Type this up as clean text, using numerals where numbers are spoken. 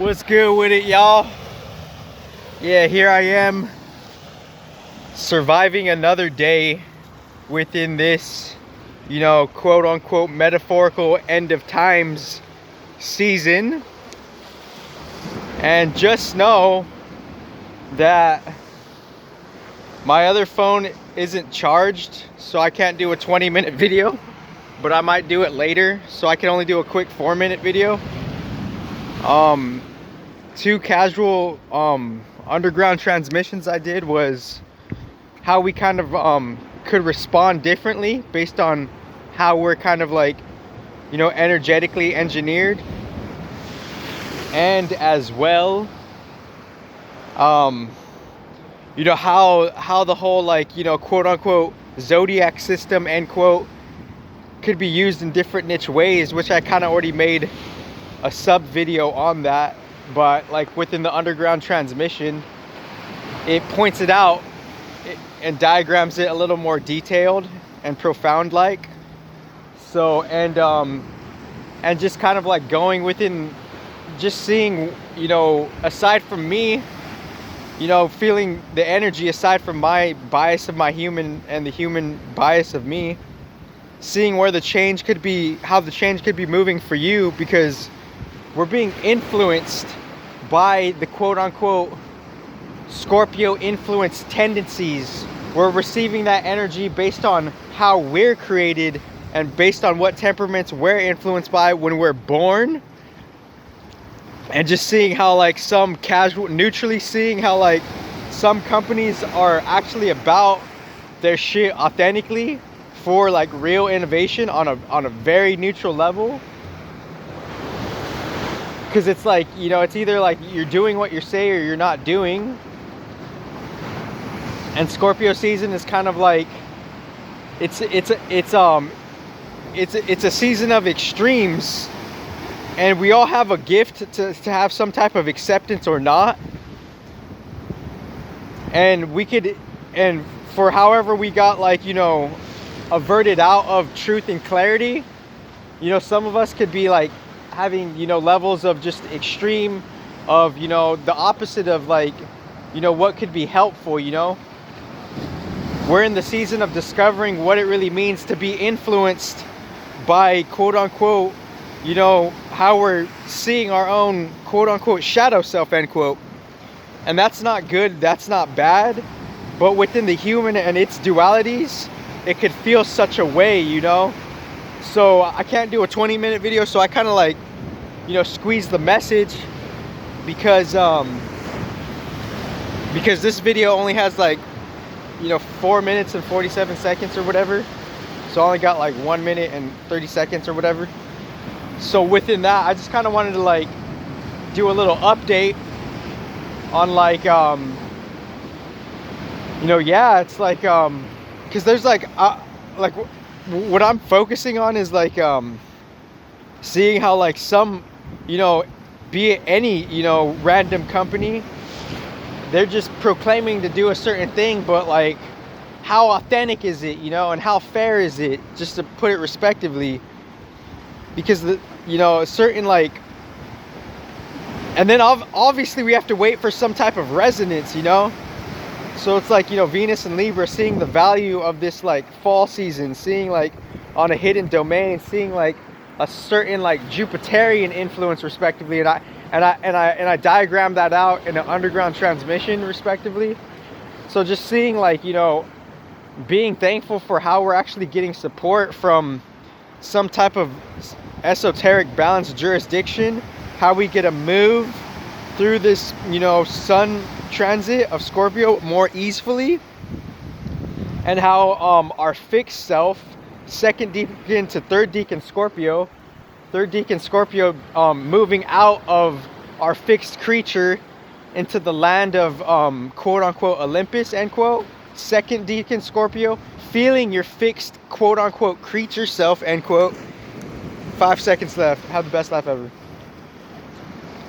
What's good with it, y'all? Yeah, here I am, surviving another day within this, quote unquote metaphorical end of times season. And just know that my other phone isn't charged, so I can't do a 20-minute video, but I might do it later, so I can only do a quick 4-minute video. Two casual underground transmissions I did was how we kind of could respond differently based on how we're kind of like, energetically engineered, and as well how the whole quote unquote zodiac system end quote could be used in different niche ways, which I kind of already made a sub video on that. But like within the underground transmission, it points it out and diagrams it a little more detailed and profound like. So and just kind of like going within, just seeing, aside from me, feeling the energy, aside from my bias of my human and the human bias of me, seeing where the change could be, how the change could be moving for you, because we're being influenced by the quote-unquote Scorpio influence tendencies. We're receiving that energy based on how we're created and based on what temperaments we're influenced by when we're born. And just seeing how like neutrally seeing how like some companies are actually about their shit authentically for like real innovation on a very neutral level. Because it's like, it's either like you're doing what you say or you're not doing. And Scorpio season is kind of like, it's a season of extremes, and we all have a gift to have some type of acceptance or not. And and for however we got like, averted out of truth and clarity, some of us could be like having, levels of just extreme of, the opposite of like, what could be helpful. We're in the season of discovering what it really means to be influenced by quote unquote, how we're seeing our own quote unquote shadow self end quote. And that's not good, that's not bad, but within the human and its dualities, it could feel such a way, So I can't do a 20-minute video, so I kind of like, squeeze the message, because this video only has like, 4 minutes and 47 seconds or whatever. So I only got like 1 minute and 30 seconds or whatever. So within that, I just kind of wanted to like do a little update on like, it's like, because there's like what I'm focusing on is like seeing how like some, be it any, random company, they're just proclaiming to do a certain thing, but like how authentic is it, and how fair is it, just to put it respectively, because a certain like, and then obviously we have to wait for some type of resonance, So it's like, Venus and Libra, seeing the value of this like fall season, seeing like on a hidden domain, seeing like a certain like Jupiterian influence respectively, and I diagrammed that out in an underground transmission respectively. So just seeing like, being thankful for how we're actually getting support from some type of esoteric balanced jurisdiction, how we get to move through this, sun transit of Scorpio more easily, and how our fixed self, second decan to third decan Scorpio, moving out of our fixed creature into the land of quote unquote Olympus end quote, second decan Scorpio, feeling your fixed quote unquote creature self end quote. 5 seconds left. Have the best life ever.